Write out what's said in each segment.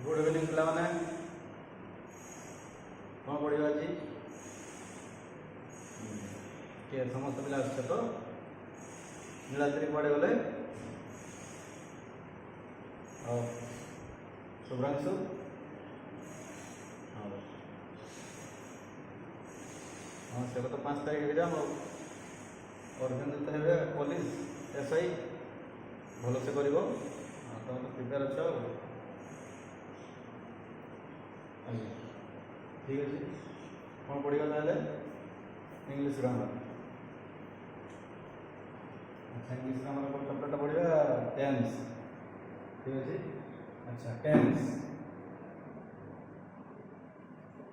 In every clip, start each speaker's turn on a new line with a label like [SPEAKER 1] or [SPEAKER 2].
[SPEAKER 1] good evening पिला माने कौन पढ़ा आज किए समस्त पिला तो नीलाद्री पड़े गले शुभ्रांशु हाँ से तो 5 तारीख एग्जाम और है पुलिस एसआई भल से कर तुम प्रिपेयर अच्छे ठीक अच्छे कौन पढ़ा ना इंग्लिश ग्रामर अच्छा इंग्लिश ग्रामर को चैप्टर पढ़ा टेंस ठीक अच्छे अच्छा टेंस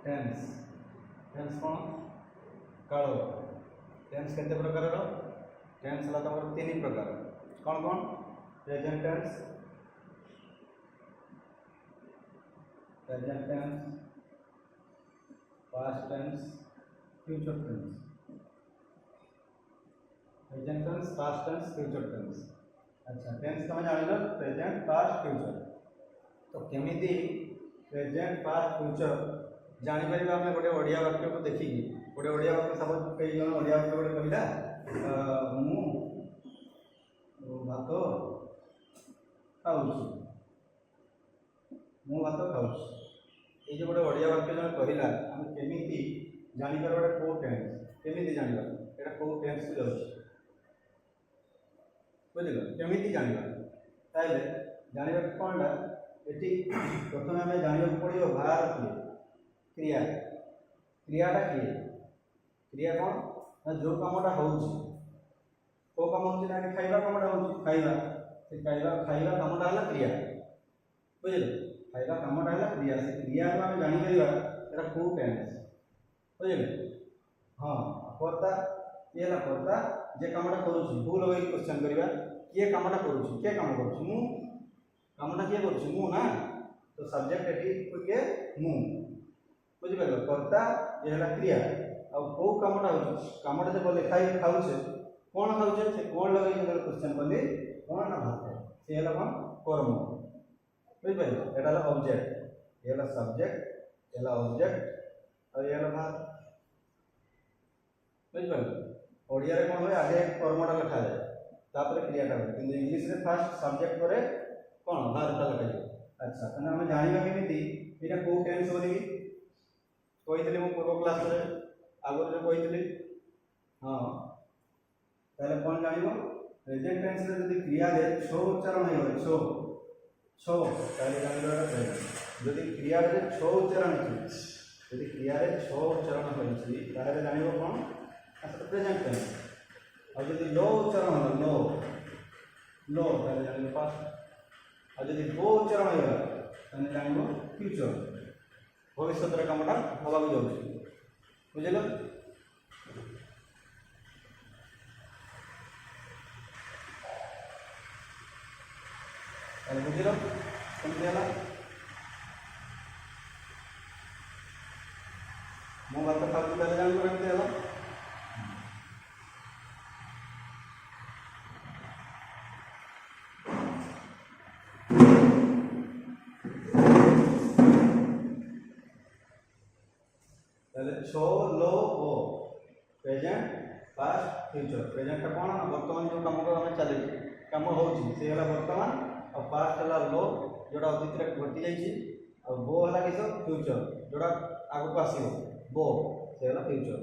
[SPEAKER 1] टेंस टेंस कौन काल टेंस केते प्रकार टेंस है तुम 3 प्रकार कौन कौन present tense past tense future tense present tense past tense future tense अच्छा टेंस तुम जान प्रेजेंट पास्ट फ्यूचर तो केमिति प्रेजेंट पास्ट फ्यूचर जापर आम गोटे ओडिया वाक्य को देखिए गोटे ओडिया वाक्य सपोज कई जन ओडिया वाक्य गोटे कहला मु भात खाऊँ मु भात खाऊँ ये जो गोटे ओडिया वाक्य जन कहला आम केमी जापर गोटे कौ टेंस केमी जानवा यहाँ कौ टेंस को जाऊँ बुझल केमी जानवा ताले जानवा कौन ये प्रथम आम जानवा पड़ो बाहर किए क्रिया क्रियाटा किए क्रिया कौन ना जो कमटा हो कौ कम हो खाइबा कमटा हो खाइबा से खाइबा कमटा है क्रिया बुझल खाइबा कमटा है क्रिया से क्रिया को आम जापर यहाँ कौ टेंस बुझे हाँ कर्ता ये है कर्ता जे कमटा करुँच भूल लगे क्वेश्चन करवा किए कमटा करुँच किए कम करुँच मु कमटा किए करुँच मु ना तो सब्जेक्ट ये किए मु बुझिपार कर्ता ये है क्रिया आ कौ कमटा हो कमटा जो लिखा खाऊे कौन खाऊे से कौन लगे क्वेश्चन कली कौन ना भात सी है कौन कर्म बुझिपार यहाँ ऑब्जेक्ट ये सब्जेक्ट ये ऑब्जेक्ट और ये भात बुझिपार ओडिया कौन हुए आगे कर्मटा लिखा जाए तापर क्रियाटा हुए कि इंग्लीश रे फास्ट सब्जेक्ट पर कौन भार्बटा लिखा जाए अच्छा तेना आम जाना केमी यहाँ कौ टेंस बोली कही मु पूर्व क्लास आगुरी जो कही हाँ ताले कौन जान प्रेजेंट टेंस रे जदि क्रिया रे छो उच्चारण हो छो छो ताले जानिबा प्रेजेंट जदि क्रिया रे छो उच्चारण यदि क्रिया रे छो उच्चारण होइछि ताले जानिबो कौन प्रेजेंट टेंस और जदि लो उच्चारण हो लो लो ताले जानिबो पास्ट और जदि गो उच्चारण हो ताले जानिबो फ्यूचर भविष्य कमटा हवा जाऊँ बुझल बुझल कमी है मो भात खाऊँ जान कमी है छो लो ओ प्रेजेंट पास्ट फ्यूचर प्रेजेंट कौन बर्तमान जो कम को आम चले कम हो बर्तमान और पास्ट है लो जोड़ा अतीत घटी जा बो है किस फ्यूचर जोड़ा आग को आसो बो से फ्यूचर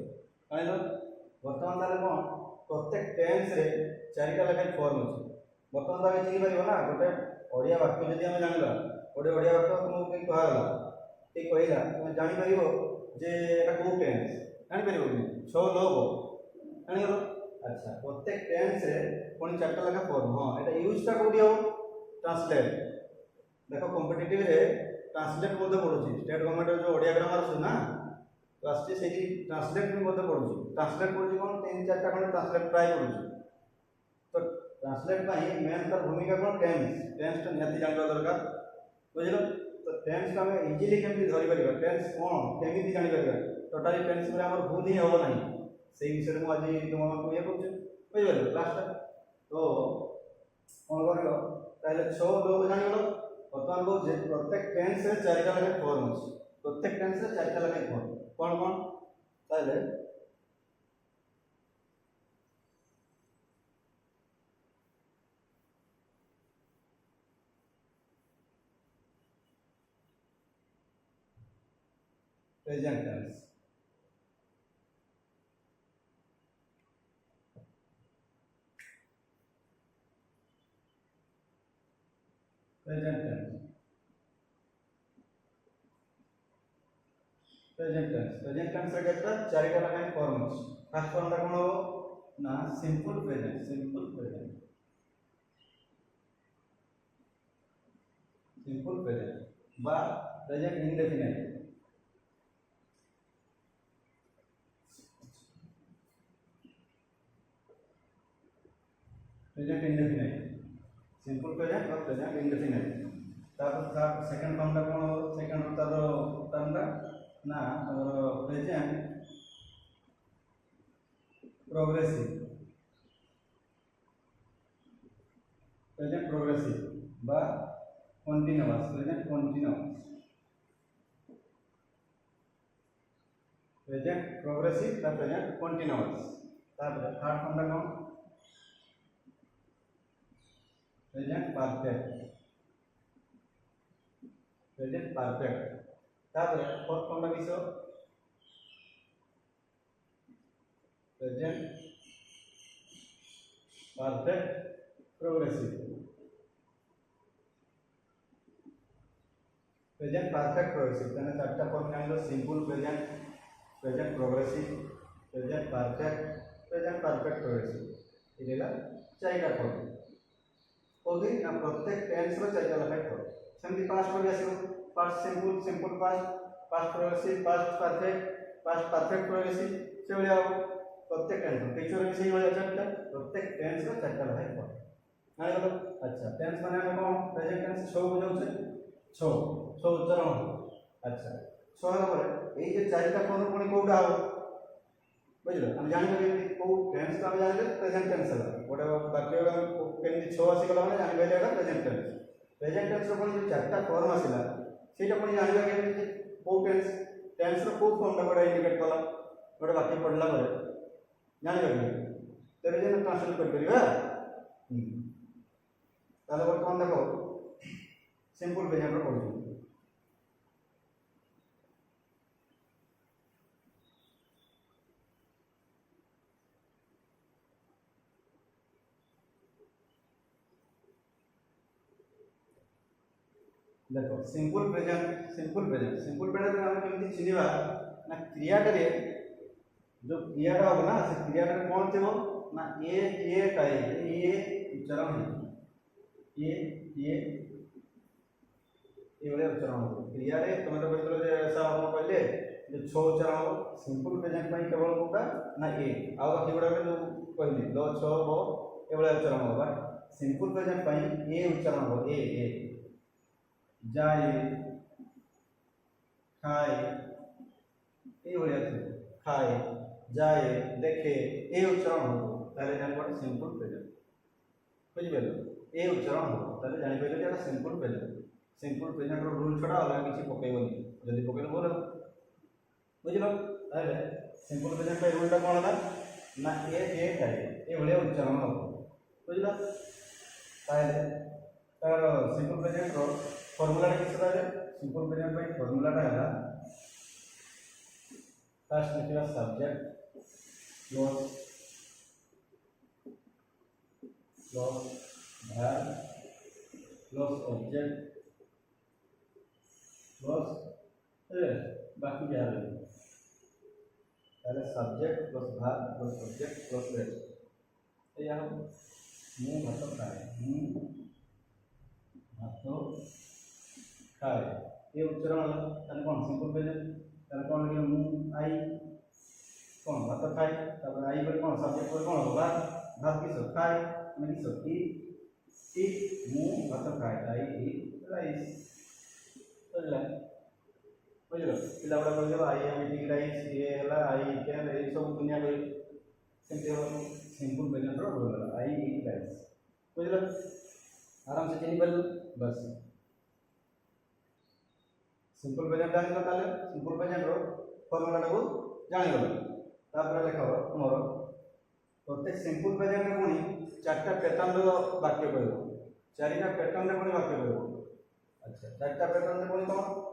[SPEAKER 1] कह बर्तमान ताले कौन प्रत्येक टेंस रे 4टा लेखाएं फॉर्म अच्छे बर्तमान तो आगे चिन्ह पार ना गोटे ओडिया वाक्य जब आम जानला गोटे ओडिया वाक्य तुमको कहीं कहला ये कहला तुम जापर जे कौ टेंस जापर छो लो बो जान अच्छा प्रत्येक टेंस रे पुणी 4टा लेखा फॉर्म हाँ यहाँ यूजटा कौटी हम ट्रांसलेट देख कॉम्पिटिटिव रे ट्रांसलेट पढ़ुची स्टेट गवर्नमेंट जो ओडिया ग्रामर अच्छे ना तो आसती से ट्रांसलेट भी पढ़ुची ट्रांसलेट पढ़ुची कौन 3-4टा खंड ट्रांसलेट प्राय पढ़ुची तो ट्रांसलेट मेन तार भूमिका कौन टेंस टा निहाती जानवा दरकार बुझल तो टेंस को आम इजिली केमती धरिपर टेंस कौन केमी जापर टोटाली टेंस में आम भूल ही हम ना से विषय में आज तुम ये कर बुझे क्लासटा तो कौन कर छो लोग जान बर्तमान को जे प्रत्येक टेंस रे चारिटा लगे फॉर्म अछि प्रत्येक टेंस रे चारिटा लगे फॉर्म कोन कोन ताले present tense present tense present tense रे केटा चारिटा लगे फॉर्म अछि फर्स्ट फॉर्म ता कोन हो ना सिंपल प्रेजेंट बा present indefinite present indefinite simple present और प्रेजेंट इंडेफिनिट तापर सेकंड फॉर्म ता कोन हो सेकंड तार टर्म ता ना और प्रेजेंट प्रोग्रेसिव बा कंटीन्यूअस प्रेजेंट प्रोग्रेसिव ता प्रेजेंट कंटीन्यूअस तापर थर्ड फॉर्म ता कोन प्रेजेंट परफेक्ट तापर फोर्थ फॉर्म ता किसो प्रेजेंट परफेक्ट प्रोग्रेसिव ताने चारटा फॉर्म कांदो simple present progressive present perfect progressive इलेला चारटा फॉर्म कोदी ना प्रत्येक टेंस रो चारटा लगे फॉर्म सेमती पास्ट हो आसीबो past simple past progressive past perfect progressive से भलिया प्रत्येक टेंस टीचर भी सही हो जाता प्रत्येक टेंस रो चारटा लगे फॉर्म ना गलो अच्छा टेंस माने हम कोन प्रेजेंट टेंस 6 हो जाउछे 6 उच्चारण अच्छा 6 हला पर एई जे चारटा फॉर्म कोनी कोडा हो बुझलो हम जानि कि को टेंस का हम जानि प्रेजेंट टेंस हला गोटे वाक्य केमि 6 आसी गला माने जानि एटा प्रेजेंट टेंस रो कोनी चारटा फॉर्म आसिला सेटा कोनी जानिबा केमि को टेंस रो को फॉर्म ता गोटे इंडिकेट कला गोटे वाक्य पढला पर जानि तेरे जे ट्रांसलेट कर परिबा ताले वर्तमान देखो सिंपल प्रेजेंट रो पढु देखो सिंपल प्रेजेंट में हम केमती चिनिबा ना क्रियाटा रे जो क्रियाटा हो ना से क्रियाटा रे कोन थिबो ना ए टाइप ए उच्चारण है ए वाले उच्चारण हो क्रिया रे तुम तो कहलो जे ऐसा हम कहले जे 6 उच्चारण हो सिंपल प्रेजेंट पई केवल कोटा ना ए आ बाकी गुडा जो कहली लो 6 हो ए वाले उच्चारण हो बा सिंपल प्रेजेंट पई ए उच्चारण हो ए जाए खाए ए भलिया खाए जाए देखे ए उच्चारण हो ताले जान पड़े सिंपल प्रेजेंट बुझि गेलो ए उच्चारण हो ताले जानि पइले जे सिंपल प्रेजेंट रो रूल छडा अलग किछि पकेबोनी जदी पकेलो बोल बुझिलो ताले सिंपल प्रेजेंट पे रूलटा कोन था ना ए खाए ए भलिया उच्चारण हो बुझिलो ताले तार सिंपल प्रेजेंट रो फॉर्मूला किस है सिंपल प्रेजेंट में फॉर्मूला है फर्स्ट लिखिया subject plus verb plus object plus बाकी क्या है पहले subject plus verb plus object plus verb ये हम मुंह भात खाए ये उच्चारण ताले कोन सिंपल प्रेजेंट ताले कोन लगे मु आई कोन भात खाए तब आई पर कोन सब्जेक्ट पर कोन होगा भात की सब खाए मैं की सब ई मु भात खाए आई ई राइस बुझला पिला बड़ा कर देबा आई हम ठीक राइस ये हला आई के ए सब दुनिया को सिंपल प्रेजेंट रो बोला आई ई राइस बुझला आराम से चिनी बल बस सिंपल प्रेजेंट जानिलो ताले सिंपल प्रेजेंट रो फॉर्मूला टाको जानिगलो तापर लेख तुमर प्रत्येक सिंपल प्रेजेंट रे पुनी चारटा पैटर्न रो वाक्य कहबो चारिटा पैटर्न रे पुनी वाक्य कहबो अच्छा चारटा पैटर्न रे पुनी कोन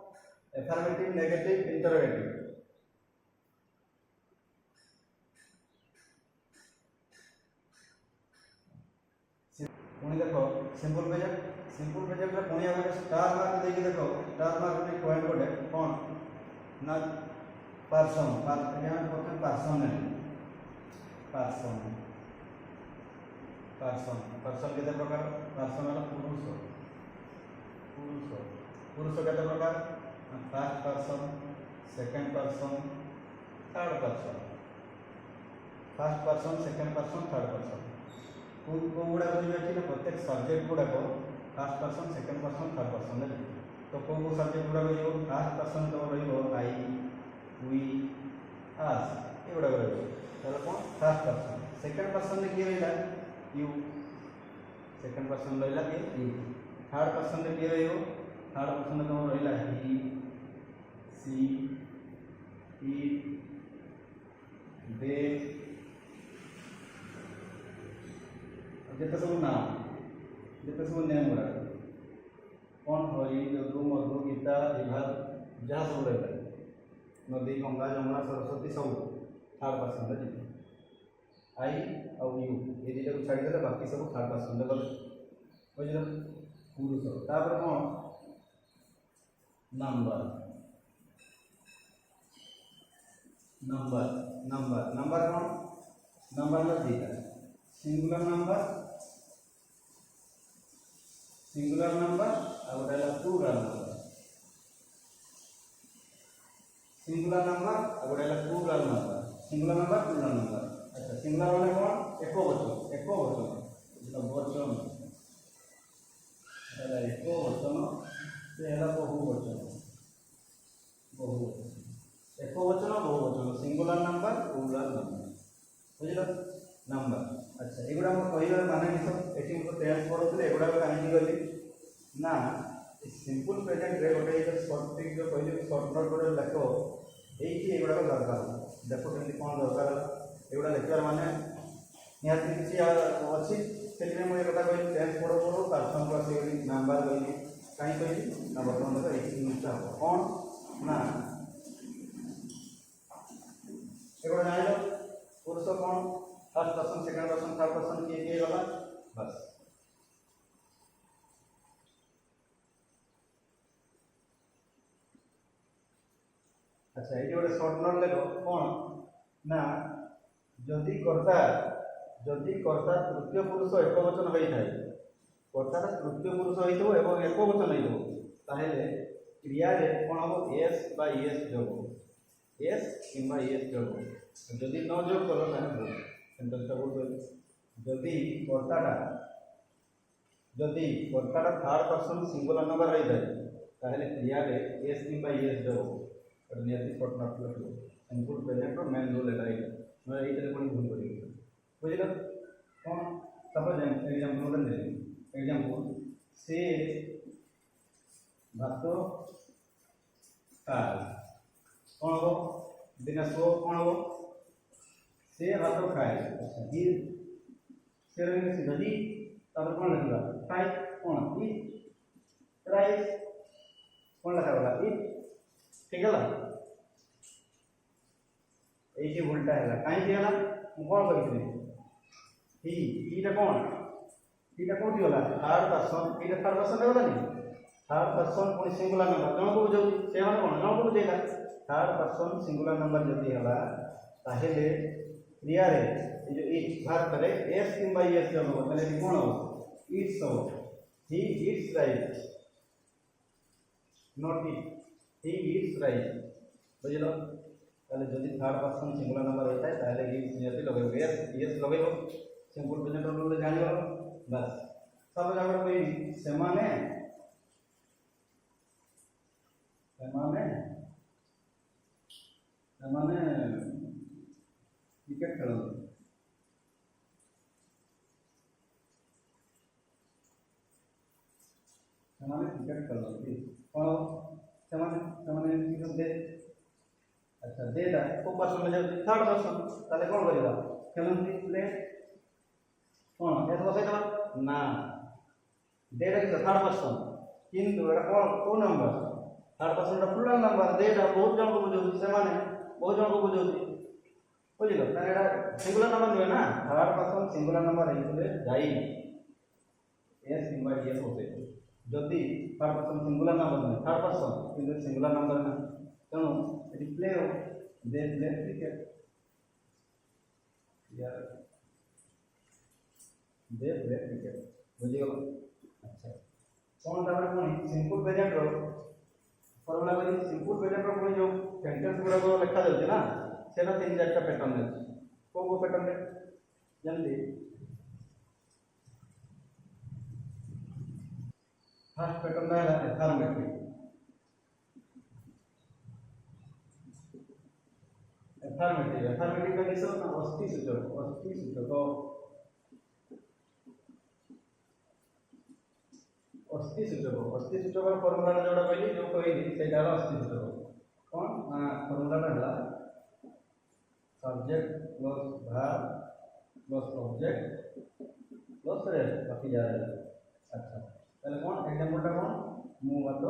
[SPEAKER 1] एफर्मेटिव नेगेटिव इंटरोगेटिव पुनी देखो सिंपल प्रेजेंट रे पुनी आगे स्टार मार्क देके देखो स्टार मार्क रे पॉइंट कोडे कोन ना पर्सन यहाँ प्रथम पर्सन पर्सन पर्सन पर्सन केते प्रकार पर्सन है पुरुष पुरुष पुरुष केते प्रकार first person second person third person first person second person third person को गुड़ा बुझे प्रत्येक सब्जेक्ट गुड़ाक first person second person third person तो कौ सब्जेक्ट गुड़ा फर्स्ट पर्सन तुम रही वी आस ये गुड़ा कौन फर्स्ट पर्सन सेकंड पर्सन किए रहा यू सेकंड पर्सन रहा यू थर्ड पर्सन किए थर्ड पर्सन तुम रहा ही सी इट दे जिते सब नाम जिते सब नेम गुड़ा कौन हरि यदु मधु गीता विभाग जहाँ सब रहा नदी गंगा जमुना सरस्वती सब थर्ड पर्सन जी आई आउ यू ये दुटा को छाड़देले बाकी सब थर्ड पर्सन गले बुझल पुरुष तापर कौन नंबर नंबर नंबर नंबर कौन नंबर ना दीटा सिंगुलर नंबर और गोटे प्लूराल नंबर सिंगुलर नंबर और गोटे plural number singular number plural number अच्छा सिंगुलर माने कौन एक वचन वचन एक वचन से है बहुवचन एक वचन बहुवचन सिंगुलर नंबर प्लूराल नंबर बुझल नंबर अच्छा एगुड़ा कह माने किस ये टेन्स पढ़ुले एगुड़ा कहीं गली ना सिंपल प्रेजेंट रे गोटे सर्ट ट्रिक जो कहली सर्ट नोट गोटे लेख ये एगुड़ा दरकार देख कमी कौन दरकार एगुड़ा लिखार माने निहाती किसी अच्छी से मुझे कथा कहली टेन्स पढ़ो पढ़ो पर्सन को आसगली नंबर कहली कहीं कहली ना बर्तमान तक ये जिनटा हम कौन ना एगुड़ा जान पुरुष कौन first person second person third person किए गला बस अच्छा ये गोटे सर्ट नोट लेख कौन ना जदि कर्ता तृतीय पुरुष एक वचन होता है कर्ता तृतीय पुरुष हो एक वचन होते क्रिया कौन हम एस बा एस जोग एस कि एस जोग जदि न जोग कल जदि कर्ता थर्ड पर्सन सिंगुलर नंबर रही है क्रिया एस कि एस जोग नियति शॉर्ट नोट लिखो सिंपल प्रेजेंट रो मेन रूल है मैं ये कोन भूल करी बुझिलो कौन सपोज एग्जांपल दे एग्जांपल से भात खाए कौन हो दिनेश को कौन हो से भात खाए अच्छा ही से रंग से जदी तब कौन लिखला खाए कौन ई राइस कौन लिखा वाला ई ठीक है ये उल्टा है कहीं कौन करी हीटा कौन गला थर्ड पर्सन ये थर्ड पर्सन गला नहीं थर्ड पर्सन पुणी सिंगुलर नंबर जन को बुझाऊँ से कौन जन को बुझेगा थर्ड पर्सन सिंगुलर नंबर जदि है ताहले क्रिया जो इट बाहर करे एस कि एस जब हम कौन हम इट्स हम he eats right not it he eats right बुझल ताले जदि थर्ड पर्सन सिंगुलर नंबर होता है ताले इट्स नियति लगेबो एस लगेबो सिंपल प्रेजेंट रूल जान लो बस सब जगह कोई सेमाने क्रिकेट खेल क्रिकेट खेलती कौन ସେମାନେ ଦେ अच्छा देटा को पर्सन में जाଉଛି थर्ड पर्सन ताले कोन करबा खेलंती प्ले कोन एत बसैतबा ना देटा कि थर्ड पर्सन किंतु एटा को नंबर थर्ड पर्सन दा प्लुरल नंबर देटा बहुत जन को बुझौती से माने बहुत जन को बुझौती बुझिलो ताले एटा सिंगुलर नंबर नुहे ना थर्ड पर्सन सिंगुलर नंबर हेतले जाई एस किंबा डीएस होते जदि थर्ड पर्सन सिंगुलर नंबर नुहे थर्ड पर्सन किंतु सिंगुलर नंबर ना तेणु ये प्ले दे प्ले क्रिकेट यार दे प्ले क्रिकेट बुझिगल अच्छा कौन तापर कोनी सिंपल प्रेजेंट रो फॉर्मूला करी सिंपल प्रेजेंट रो कोनी जो सेंटेंस गुडा को लिखा जाउछ ना सेटा तीन चारटा पैटर्न अछि को पैटर्न रे जल्दी फर्स्ट पैटर्न है एफर्मेटिव एफर्मेटिव का किसो ना अस्थि सूचक अस्थि सूचक फॉर्मूला जोड़ा कहली जो कहली सेटा अस्थि सूचक कौन फॉर्मूला हला subject plus verb plus object plus rest बाकी जा रहा है अच्छा ताले कौन एग्जांपल टा कौन मु भात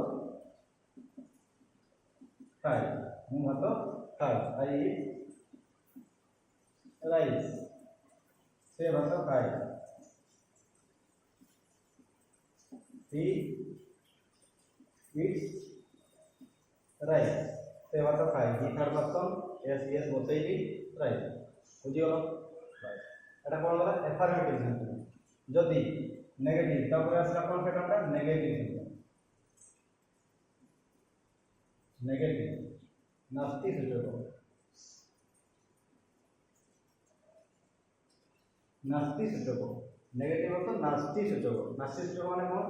[SPEAKER 1] खाई आई राइस से भात खाई he eats rice से भात खाई he third person s s बसैली राइस बुझिगलो एटा कोन गला एफर्मेटिव सेंटेंस जदि नेगेटिव तापर आसला कोन पैटर्नटा नेगेटिव नास्ति सूचक नेगेटिव तो नास्ति सूचक माने कोन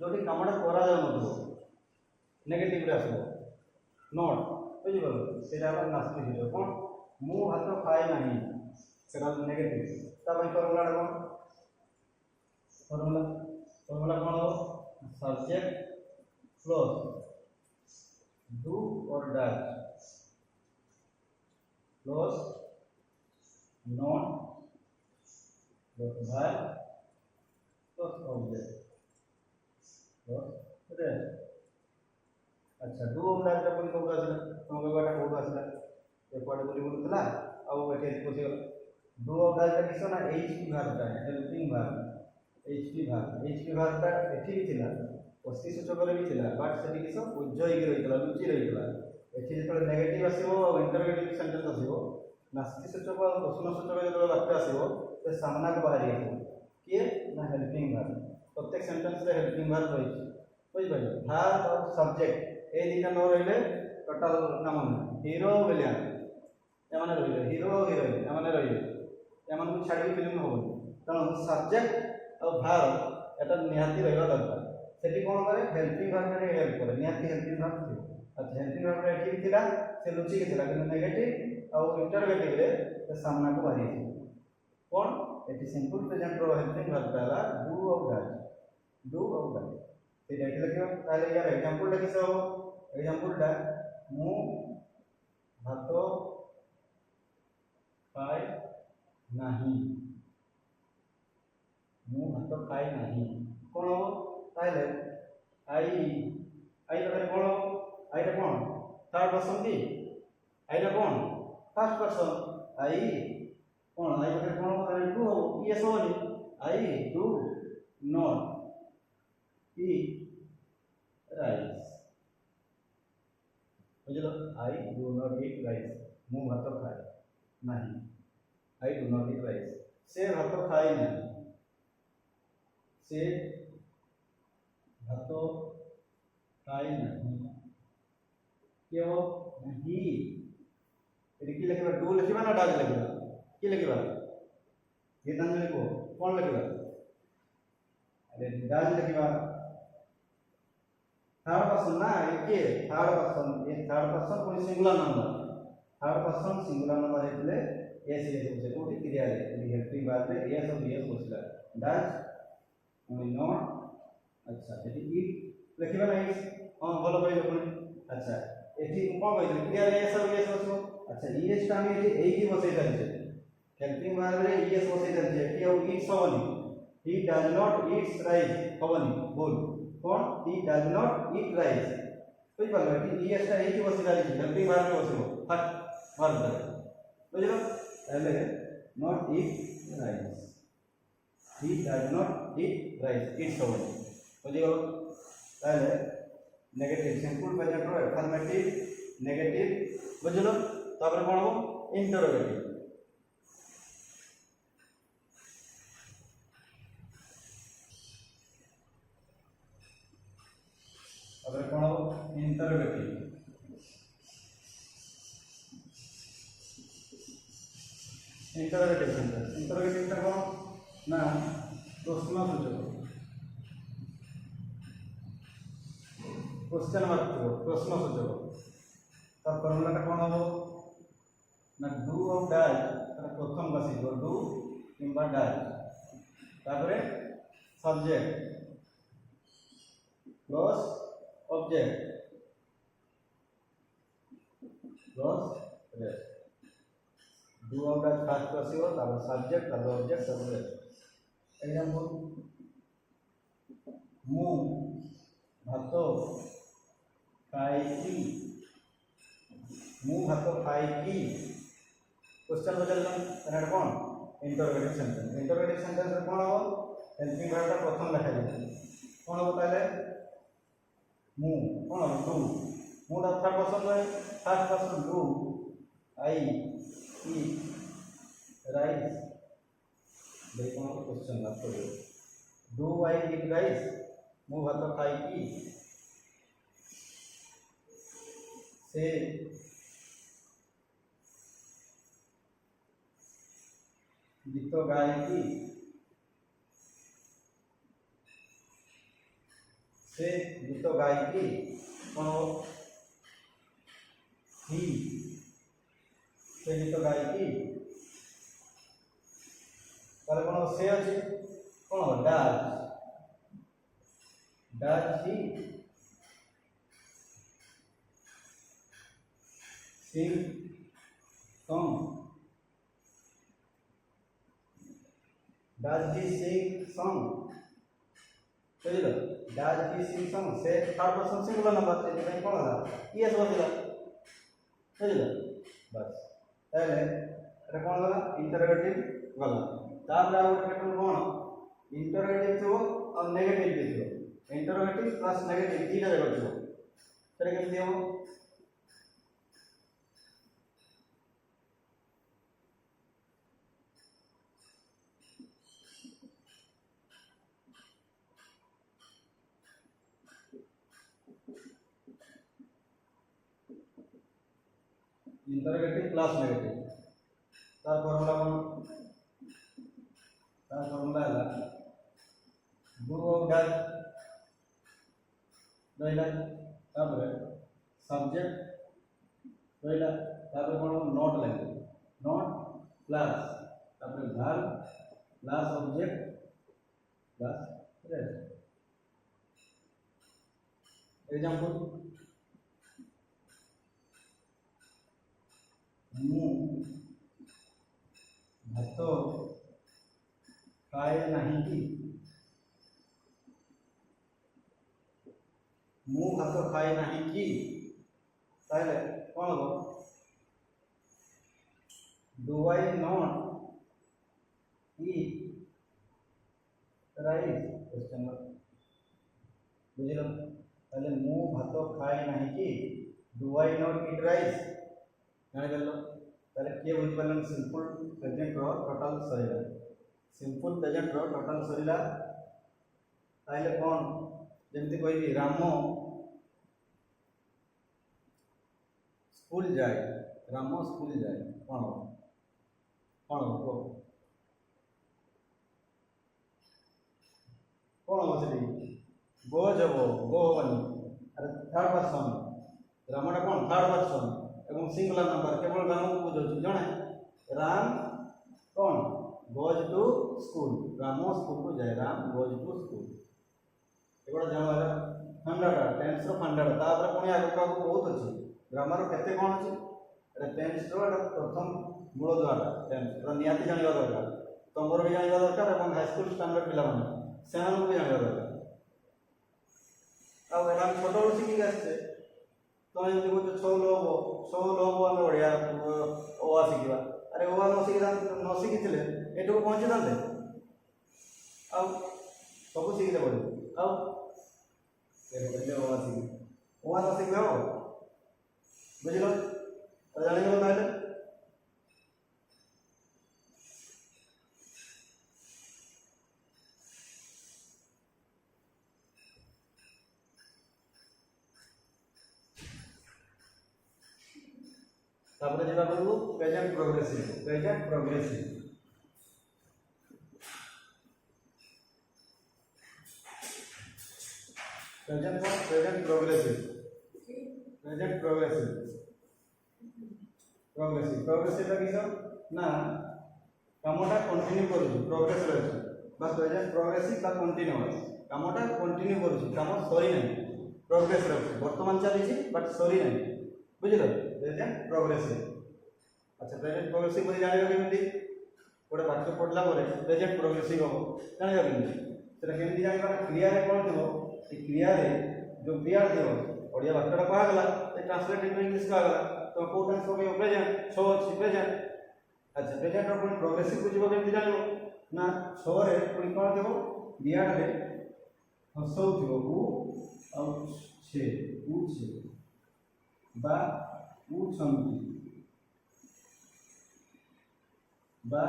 [SPEAKER 1] जोटी कामटा करा जाउ नथबो नेगेटिव रे आसबो नॉट बुझि गलो सेटा हला नास्ति सूचक कोन मु भात खाए नाही सेटा नेगेटिव ता भाई फॉर्मूला कोन फॉर्मूला कोन हो सब्जेक्ट प्लस डू और does plus not plus verb plus object plus rest अच्छा डू और डज का कोन कोड आसला तुमको बाटा कोड आसला ए कोड बोलुतला आ एठे पोसी गला डू और डज का किसो ना एचपी वर्ब है हेल्पिंग वर्ब एचपी वर्ब ता एठी थिला अस्थि सूचक रे भी थिला बट सेठी किसो उज्जय की रहितला लुचि रहितला एठी जेतले नेगेटिव आसीबो और इंटरोगेटिव सेंटेंस आसीबो नास्ति सूचक और प्रश्न सूचक जेतले वाक्य आसीबो ते सामना को बाहर आसीबो किए ना हेल्पिंग वर्ब प्रत्येक सेंटेंस रे हेल्पिंग वर्ब रही बुझ भाई वर्ब और सब्जेक्ट ए दिना न रहिले टोटल काम हीरो विलेन ए माने रहिले हीरो हीरोइन ए माने रहिले ए माने को छाडी फिल्म हो तनो सब्जेक्ट और वर्ब एटा निहाती रहबा दरकार सेठी कोन करे हेल्पिंग वर्ब रे हेल्प करे निहाती हेल्पिंग वर्ब थी अच्छा हेल्पिंग वर्ब रे ठीक थिला से लुचि के थिला कि नेगेटिव और इंटरोगेटिव रे ते सामना को बाहरी कोन एटी सिंपल प्रेजेंट रो हेल्पिंग वर्ब ताला डू और डज ते एटी लखियो ताले यार एग्जांपल टा किसो एग्जांपल टा मु भात खाए नाही मु भात खाए नाही कोन हो ताले आई रे कोन आई रे कोन थर्ड पर्सन की आई रे कोन फर्स्ट पर्सन आई कोन आई रे कोन ताले डू हो ये Soni I do not eat rice बुझलो I do not eat rice मु भात खाए नहीं I do not eat rice से भात खाए नहीं से भात खाए नहीं क्यों नहीं एटी की लिखबा डू लिखबा ना डज लिखबा की लिखबा गीतांजलि को कौन लिखबा अरे डज लिखबा थर्ड पर्सन ना ये थर्ड पर्सन कोई singular number third person singular number हेतले एस से कोठी क्रिया रे हेल्पिंग वर्ब रे एस और बीएस बसला डज ओनली नॉट अच्छा एटी ईट लिखिबा नहीं हां भलो भाई लोक अच्छा एठी कोन कहै क्लियर एस और एस बसो अच्छा ईएस टा हम एठी एई बसै जाय छै हेल्पिंग वर्ब रे ईएस बसै जाय छै एठी और इट्स होबनी he does not eats rice होबनी बोल कोन he does not eat rice बुझ पालो एठी ईएस टा एई बसै जाय छै हेल्पिंग वर्ब रे बसो फट वर्ब दा बुझलो पहले not eat rice he does not eat rice eats होबनी बुझियो पहले नेगेटिव सिंपल प्रेजेंट रो अफर्मेटिव नेगेटिव बुझलो तापर कोन हो इंटरोगेटिव तापर कोन हो इंटरोगेटिव सेंटेंस इंटरोगेटिव टा कोन ना प्रश्नसूचक क्वेश्चन मार्क प्रश्नसूचक तब फॉर्मूला कौन हो ना डू और डाज प्रथम बसी डू किंबा डाज तापरे subject plus object plus rest do और डाज फास्ट बसिबो तापर सब्जेक्ट तापर ऑब्जेक्ट सब रेस्ट एग्जांपल मु भात खाई मु भात खाई क्वेश्चन बदलना कनेक्ट कौन इंटरोगेटिव सेंटेंस रे कौन हो हेल्पिंग वर्ब टा प्रथम लिखा जाय कौन हो ताले मु कौन हो डू मु दा थर्ड पर्सन रे first person do I eat rice देखो हम क्वेश्चन बात करो डू आई ईट राइस मु भात खाई से गीत गाई से गीत गाई कौन ही से गीत गाई ताले कौन से अछि कौन does he sing song does he sing song बुझलो डज ही सिंग सॉन्ग से थर्ड पर्सन सिंगुलर नंबर से भाई कौन होला यस बसिला बुझलो बस ताले एटा कौन होला इंटरोगेटिव गला तापर आउ गोटे कौन इंटरोगेटिव थो और नेगेटिव भी थो इंटरोगेटिव प्लस नेगेटिव तीन जगह थो सेटा केमति हो इंटरोगेटिव प्लस नेगेटिव तार फॉर्मूला है डू और डज रहिला तापर सब्जेक्ट रहिला तापर कोन नॉट लागे नॉट प्लस तापर verb plus object plus rest example मु भात खाए नहीं कि मु भात खाए नहीं कि ताले कौन हो do I not eat rice question बुझलो ताले मु भात खाए नहीं कि do I not eat rice जाने गलो ताले के बुझ पालन सिंपल प्रेजेंट रो टोटल सरीला सिंपल प्रेजेंट रो टोटल सरीला ताले कौन जेमति कहबी रामो स्कूल जाए रामो स्कूल जाए कौन हो कौन हो सेठी गो जबो गो होबनी अरे थर्ड पर्सन रामटा कौन थर्ड पर्सन एवं सिंगुलर नंबर केवल राम को बुझौछि जणे राम कौन गोज टू स्कूल रामो स्कूल को जाए राम गोज टू स्कूल एगोटा जान फंडाटा टेन्स रो फंडाटा तापर पुणी आगे का बहुत अछि ग्रामर केते कोन अछि एटा टेन्स रो एटा प्रथम मूल द्वारा टेन्स रो नियाति जानिबा दरकार तमरो भी जानिबा दरकार एवं हाई स्कूल स्टैंडर्ड पिला माने सेमान भी जानिबा दरकार अब एरा छोटो शिखि आछे तो यदि को 6 लोग हम बढ़िया ओआ शिखिबा अरे ओआ न शिखिथिले एटो पहुंची दांते अब सब शिखिते पड़े अब केले ओआ न शिखिबा हो बुझिलो जानि गेलो ताले तापर जेबा करबो present progressive present progressive present progressive progressive किसो ना कामटा कंटिन्यू करू प्रोग्रेस रहछ बस प्रेजेंट प्रोग्रेसिव बा कंटिन्यूअस कामटा कंटिन्यू करू काम सरी नहीं प्रोग्रेस रहछ वर्तमान चली छी बट सरी नहीं बुझिलो प्रेजेंट प्रोग्रेसिव अच्छा प्रेजेंट प्रोग्रेसिव बोली जानिबा केमिति गोटे वाक्य पढ़ला परे प्रेजेंट प्रोग्रेसिव हो जानिबा केमिति सेटा केमिति जानिबा क्रिया रे कोन थबो ए क्रिया रे जो क्रिया थबो ओडिया वाक्यटा कहा गला ए ट्रांसलेट इनटू इंग्लिश कहा गला तो को टेंस को प्रेजेंट छो अछि प्रेजेंट अच्छा प्रेजेंट रो प्रोग्रेसिव बुझिबो केमिति जानिबो ना छो रे पुनी कोन थबो बियाड रे हसौ थबो उ और छे उ छे बा उछंती बा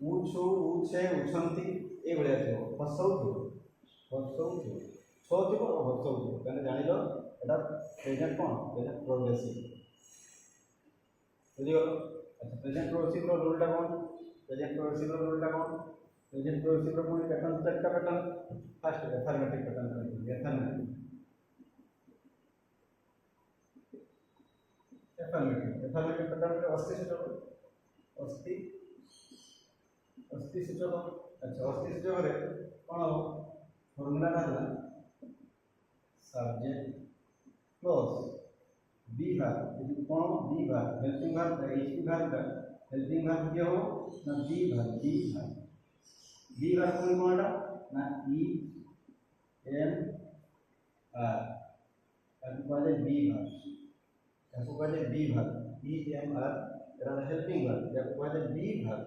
[SPEAKER 1] उछु उछे उछंती ए भलिया थो हसौ थो छो थो और हसौ थो कने जानि लो एटा प्रेजेंट कोन प्रेजेंट प्रोग्रेसिव बुझियो अच्छा प्रेजेंट प्रोग्रेसिव रो रूलटा कोन प्रेजेंट प्रोग्रेसिव रो रूलटा कोन प्रेजेंट प्रोग्रेसिव रो पुनी पैटर्न चारटा pattern first affirmative pattern affirmative pattern रे अस्ति सूचक अच्छा अस्ति सूचक रे कोन हो फार्मूला रहला सब्जेक्ट प्लस बी वर्ब यदि कोन be verb helping verb HP verb helping verb क्या हो ना बी वर्ब कोन ना ई एम आर यानी कहले be verb is am are एरा हेल्पिंग वर्ब यानी कहले बी वर्ब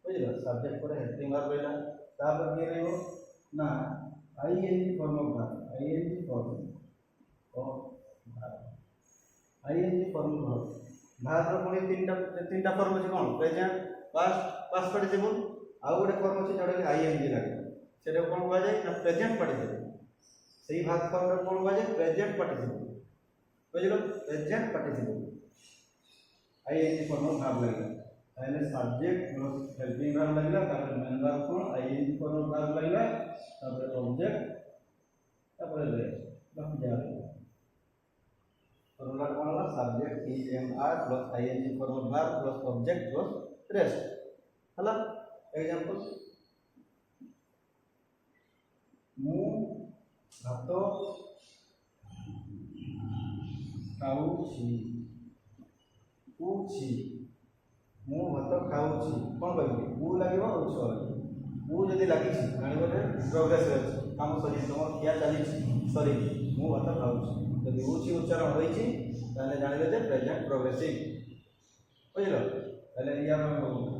[SPEAKER 1] बुझिलो सब्जेक्ट पर हेल्पिंग वर्ब रहला तापर के रहयो ना ING form of verb ING form verb रो पुनी तीनटा फॉर्म अछि कोन प्रेजेंट पास्ट पार्टिसिपल आ गोटे फॉर्म अछि जोडे आईएनजी लागे सेटा कोन कहै जाय ना प्रेजेंट पार्टिसिपल सही भाग फॉर्म रो कोन कहै जाय प्रेजेंट पार्टिसिपल बुझिलो present participle ING form of verb लागे पहले सब्जेक्ट प्लस हेल्पिंग वर्ब लागला तापर मेन वर्ब कोन आईएनजी फॉर्म ऑफ वर्ब लागला तापर ऑब्जेक्ट तापर लग जाए फॉर्मूला कोन होला subject is am are plus ING form of verb plus object plus rest हला एग्जांपल मु भात खाऊची उची मु भात खाऊची कोन कहबी मु लागिबो उछ मु जदी लागि छी जानिबो जे प्रोग्रेस रे काम सरी तुम किया चली सरी मु भात खाऊची जदी उची उच्चारण होई छी ताले जानिबे जे प्रेजेंट प्रोग्रेसिव बुझिलो ताले या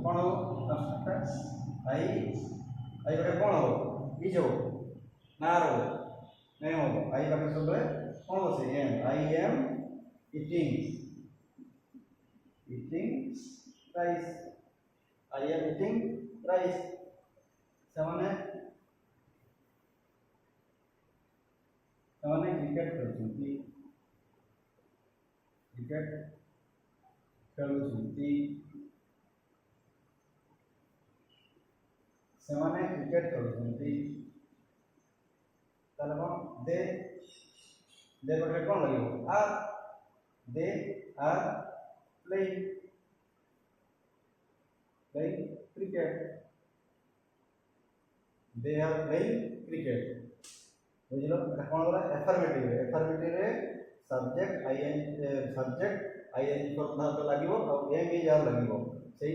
[SPEAKER 1] कोन हो आई बटे कोन हो ई जो ना रो नहीं हो आई बटे सब कोन हो से am I am eating rice I am eating rice ସେମାନେ କ୍ରିକେଟ ଖେଳୁଛନ୍ତି ସେମାନେ କ୍ରିକେଟ ଖେଳୁଛନ୍ତି ତାହେଲେ କଣ ଦେ ଗୋଟେ କଣ ଲାଗିବ ଆର୍ they are playing cricket they are playing cricket बुझलो এটা কোন হলো এফার্মেটিভ রে সবজেক্ট আইএনজি ফর্ম ভার্ব লাগিব আর এম ইজ আর লাগিব সেই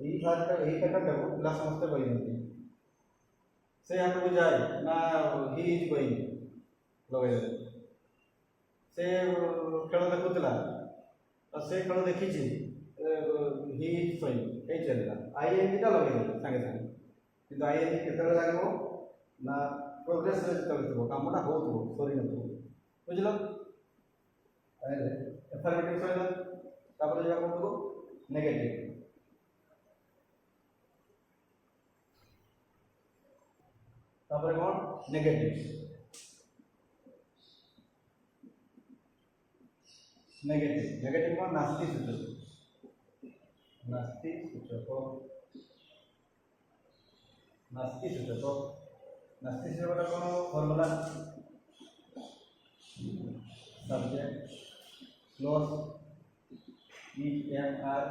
[SPEAKER 1] এই ভার্বটা এই প্যাটার্নটাକୁ ପିଲା ସମସ୍ତେ କହିନ୍ତି ସେ ହାଟକୁ ଯାଏ ନା ହି ଇଜ ଗୋଇଂ ଲଗେଇଲେ ସେ ଖେଳ ଦେଖୁଥିଲା ଆଉ ସେ ଖେଳ ଦେଖିଛି ହି ଇଜ ସୋଇଂ এই ଚାଲିଲା ଆଇଏନଜିଟା ଲଗେଇଲେ ସାଙ୍ଗେ ସାଙ୍ଗେ କିନ୍ତୁ ଆଇଏନଜି କେତେବେଳେ ଲାଗିବ ନା प्रोग्रेस रे चलथिबो कामना होतबो सरी नथबो बुझलो अरे एफर्मेटिव सइला तापर जा कोन नेगेटिव तापर कोन नेगेटिव कोन नास्ति सूचक नास्ति सूचक नास्ति से बड़ा कौन फॉर्मूला सब्जेक्ट क्लोज EMR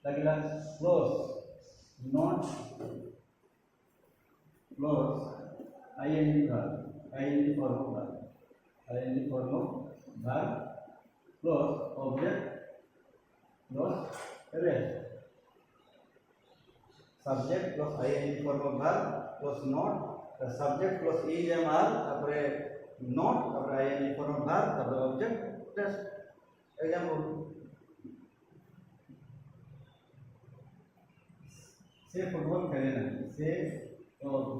[SPEAKER 1] लगला close not close ING formula close object close rest subject plus ing form of verb plus not the subject plus emr तापरे not तापरे ing form of verb तापरे object test example से football खेले नहीं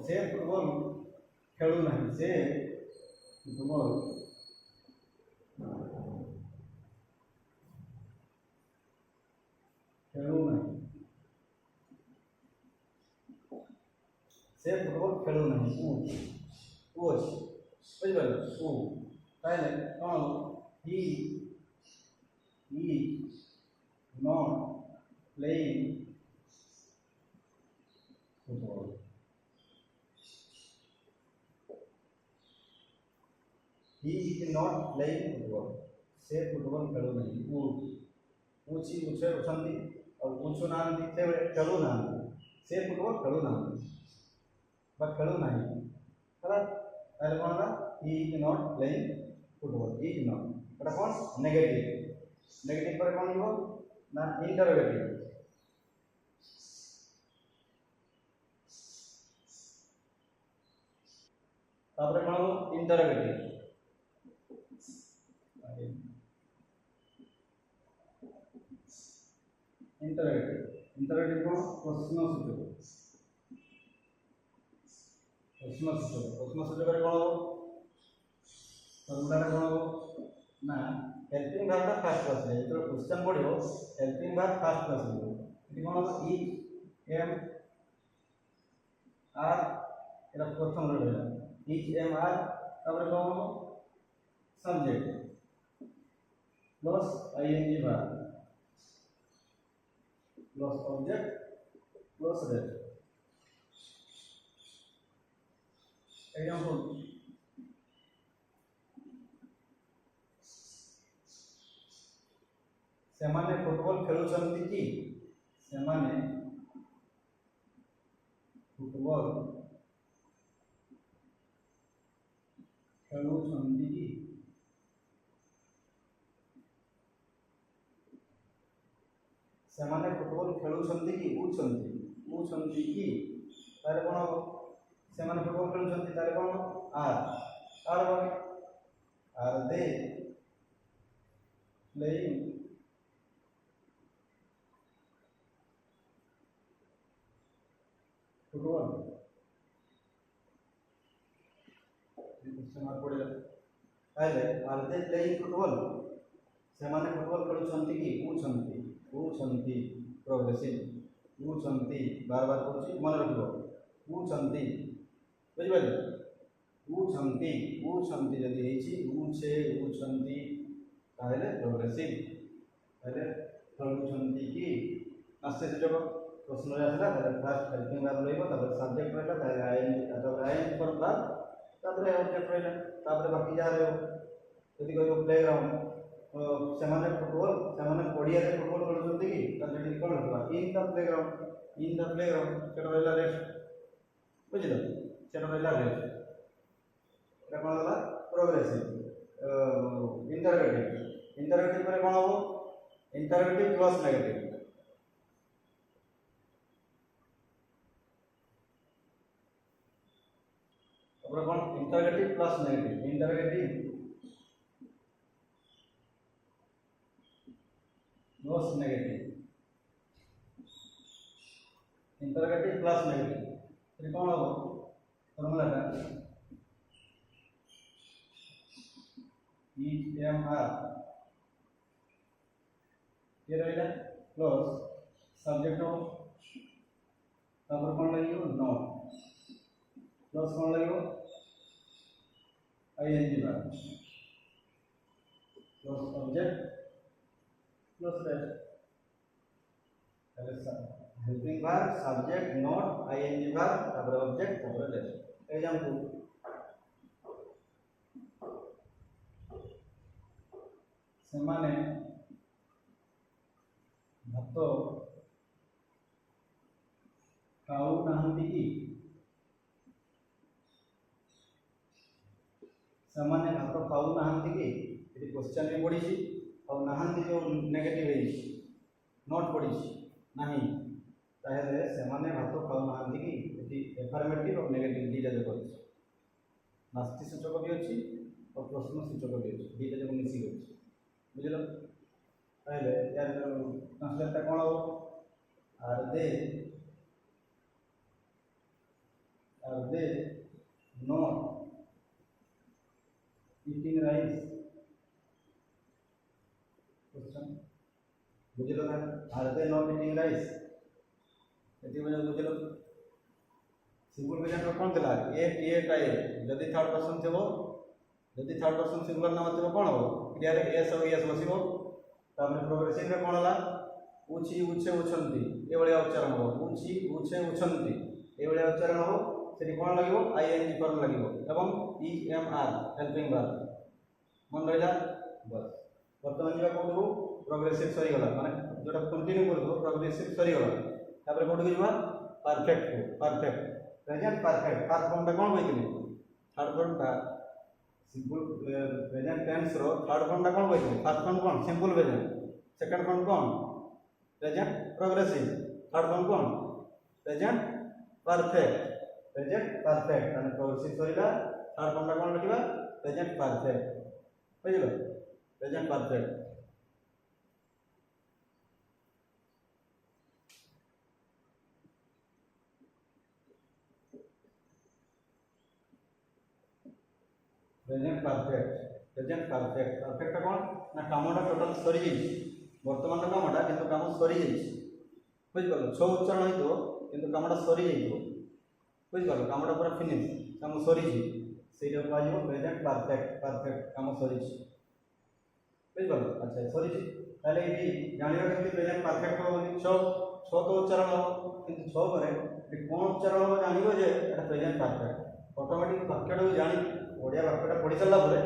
[SPEAKER 1] से football खेलू नहीं से फुटबॉल खेलू नहीं से फुटबॉल खेलू नहीं कोच बुझल ताहले कौन he not playing football he is not playing football से फुटबॉल खेलू नहीं पूछी उछे उछंती और पूछो नांती से खेलू नांती से फुटबॉल खेलू नांती बट खेलू नहीं ହେଲା ତାହେଲେ କ'ଣ ହେଲା he is not playing football is not ଏଇଟା କ'ଣ ନେଗେଟିଭ ପରେ କ'ଣ ଯିବ ନା ଇଣ୍ଟରୋଗେଟିଭ ତାପରେ କ'ଣ ହେବ ଇଣ୍ଟରୋଗେଟିଭ ଇଣ୍ଟରୋଗେଟିଭ କ'ଣ ପ୍ରଶ୍ନସୂଚକ प्रश्नसूचक कौन हो फॉर्मूला कौन हो ना हेल्पिंग वर्ब फर्स्ट क्लास है तो क्वेश्चन पढ़ियो हेल्पिंग वर्ब फर्स्ट क्लास है ये कौन हो ई एम आर एरा प्रथम रहला ई एम आर तापर कौन हो subject plus ING verb plus object plus rest example सेमाने फुटबॉल खेलुछंती कि सेमाने फुटबॉल खेलुछंती कि सेमाने फुटबॉल खेलुछंती कि उछंती कि तारे कोन हो सेमाने फुटबॉल खेलुछंती तारे कोन are they playing football question mark पड़ेगा ताले आर दे प्लेइंग फुटबॉल सेमाने फुटबॉल खेलुछंती कि उछंती प्रोग्रेसिव उछंती बार बार कहूँ मन रखो उछंती बुझिपारे उछंती जदि हेछि उछे उछंती ताले प्रोग्रेसिव ताले खेलुछंती कि आस्ते सूचक प्रश्न रे आसला ताले फर्स्ट हेल्पिंग वर्ब रहइबो तापर सब्जेक्ट रहला ताले आईएनजी फॉर वर्ब तापर ऑब्जेक्ट रहला तापर बाकी जा रहइबो यदि कहइबो प्लेग्राउंड सेमाने फुटबॉल सेमाने पडिया रे फुटबॉल खेलुछंती कि ताले जदि कोन होबा in the playground in the playground सेटा रहला रेस्ट बुझिलो सेटा रहला रेस्ट एटा कोन होला प्रोग्रेसिव इंटरगेटिव पर कोन हो इंटरगेटिव प्लस नेगेटिव और कोन interrogative plus negative interrogative plus negative interrogative plus negative फिर कौन हो फॉर्मूला का EMR ये रहेगा प्लस सब्जेक्ट हो तापर कौन लगियो नॉट प्लस कौन लगियो ING bar plus object plus rest helping bar subject not ING बार तापर ऑब्जेक्ट तापर रेस्ट एग्जांपल सेमाने भात खाऊ नाहंती कि सेमाने भात खाऊ नाहंती कि ये क्वेश्चन में पड़ी छि और नाहंती जो नेगेटिव है नॉट पड़ी छि नहीं ताहेले सेमाने भात खाऊ नाहंती कि ये एफर्मेटिव और नेगेटिव दीटा जो पड़ी नास्ति सूचक भी अछि और प्रश्न सूचक भी अछि दीटा जो मिसी अछि बुझलो पहले यार ट्रांसलेट ता कोन हो are they not eating rice question बुझलो ना are they not eating rice एति बुझलो सिंपल प्रेजेंट कोन देला ए टाइप जदी थर्ड पर्सन थेबो जदी थर्ड पर्सन सिंगुलर नाम थेबो कोन हो क्रिया रे एस और एस बसिबो तापर प्रोग्रेसिव रे कोन होला उछि उछे उछंती ए भलिया उच्चारण हो उछि उछे उछंती ए भलिया उच्चारण हो सेठी कोन लागिवो ING फॉर्म लागिवो एवं EMR हेल्पिंग वर्ब मन रहला बस वर्तमान जीवा कोन हो प्रोग्रेसिव सरी गला माने जोटा कंटिन्यू करबो प्रोग्रेसिव सरी गला तापर कोन जीवा perfect present perfect past form ता कोन होइतिनी थर्ड फॉर्म ता सिंपल प्रेजेंट टेंस रो थर्ड फॉर्म ता कोन होइतिनी फर्स्ट फॉर्म कोन सिंपल प्रेजेंट सेकंड फॉर्म कोन प्रेजेंट प्रोग्रेसिव थर्ड फॉर्म कोन प्रेजेंट परफेक्ट माने प्रोग्रेसिव सरीला थर्ड फॉर्म ता कोन लिखिबा प्रेजेंट परफेक्ट बुझिलो प्रेजेंट परफेक्ट प्रेजेंट परफेक्ट कौन ना कामटा टोटाल सरी जाइए वर्तमान कामटा किंतु काम सरी जाइए बुझिपार छो उच्चारण हो किंतु कामटा सरी जाइए बुझिपार कामटा पूरा फिनिश काम सरी से प्रेजेंट परफेक्ट काम सरी बुझिपार अच्छा सरी ताले ये जानिबा केमति प्रेजेंट परफेक्ट हो छो छो तो उच्चारण हो किंतु छो परे कोन उच्चारण हो जानिबो जे एटा प्रेजेंट परफेक्ट ऑटोमेटिक वाक्यटा जानि ओडिया वाक्यटा पढ़ी चलला परे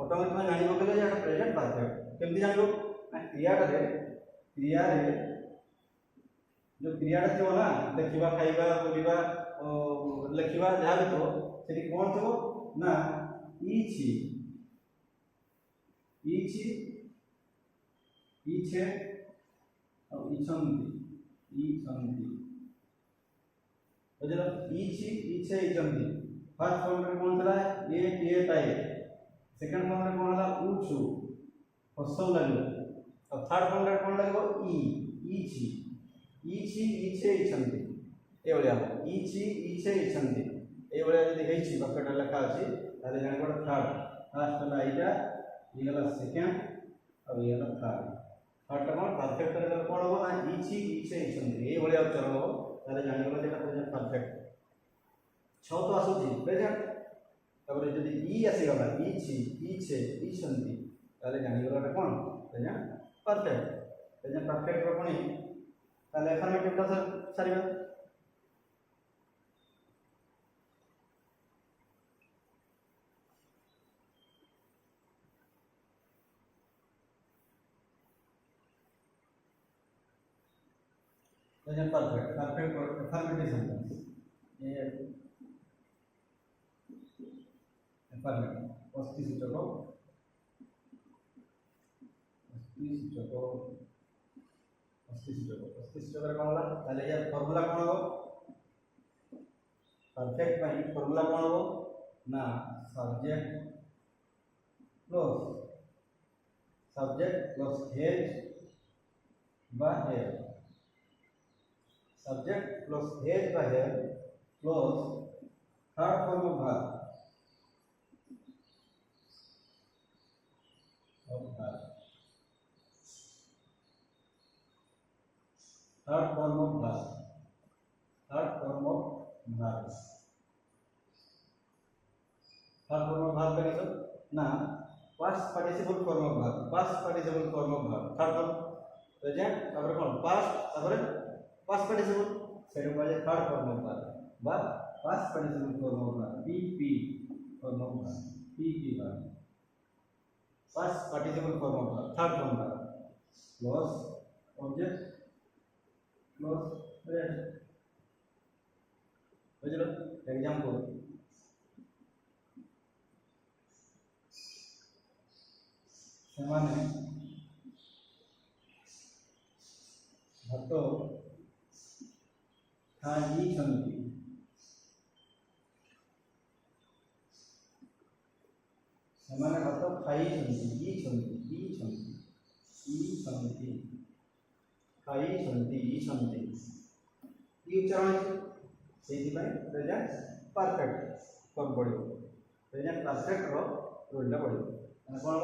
[SPEAKER 1] ऑटोमेटिक में जानिबो के जे एटा प्रेजेंट परफेक्ट केमति जानिबो ना क्रिया रे जो क्रियाटा थो ना देखिबा खाइबा बोलिबा लिखिबा जहा भी थो सेठी कोन थो ना इछि इछे और इछंती बुझलो इछि इछे इछंती फर्स्ट फॉर्म में कौन था ए टाइप सेकंड फॉर्म में कौन था उछु फसल लगो और थर्ड फॉर्म में कौन लगो इछि इछे इछंती ए भलिया इछि इछे इछंती ए भलिया जदी हेछि वाक्यटा लिखा अछि ताले जानिबो थर्ड फर्स्ट ला इटा इगला सेकंड और इगला थर्ड कौन परफेक्ट रे कौन हो ना इछि इछे इछंती ए भलिया उच्चारण हो ताले जानिबो जेटा प्रेजेंट परफेक्ट छो तो आसुची प्रेजेंट तबरे जदी ई आसी गला इछि इछे इछंती ताले जानि गला कोन प्रेजेंट परफेक्ट रो कोनी ताले एफर्मेटिव ता सारीबा present perfect perfect affirmative sentence ये अफर्मेटिव वस्तु सूचक कौन होला ताले या फार्मूला कौन हो परफेक्ट पाई फार्मूला कौन हो ना सब्जेक्ट प्लस हेज बा हेयर सब्जेक्ट प्लस हेज बा here plus third form of verb third form of verb third form of verb का ना past participle form of verb past participle form of verb third form present तापर कोन past तापर past participle सेटो बाजे third form of verb बा past participle form of verb PP form of verb PP verb past participle form of verb third form verb plus object plus present बुझलो example ସେମାନେ ଭାତ ଖାଇଛନ୍ତି ସେମାନେ ଭାତ ଖାଇଛନ୍ତି ଖାଇଛନ୍ତି ई उच्चारण सेही भाई प्रेजेंट परफेक्ट फॉर्म पड़ो प्रेजेंट परफेक्ट रो रूल ला पड़ो माने कोन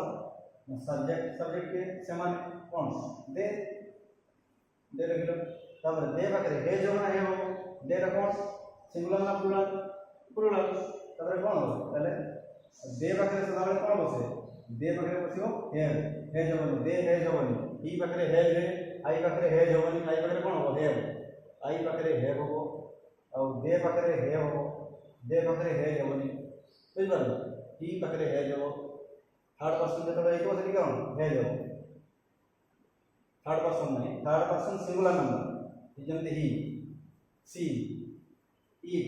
[SPEAKER 1] सब्जेक्ट के समान कौन दे रखिलो तब दे पाखरे हे जो ना हे हो दे रा कौन सिंगुलर ना प्लूरल तब कौन हो ताले दे पाखरे सदाबले कौन बसे दे पाखरे बसियो हे जवनी दे हे जवनी ई पाखरे हे जे आई पाखरे हे जवनी आई पाखरे कौन हो हे आई पाखरे हे हो और दे पाखरे हे हो दे पाखरे हे जवनी बुझ पारो ई पाखरे हे जवो थर्ड पर्सन जो एक बस कौन है जो थर्ड पर्सन नहीं थर्ड पर्सन सिंगुलर नंबर जमती ही सी इट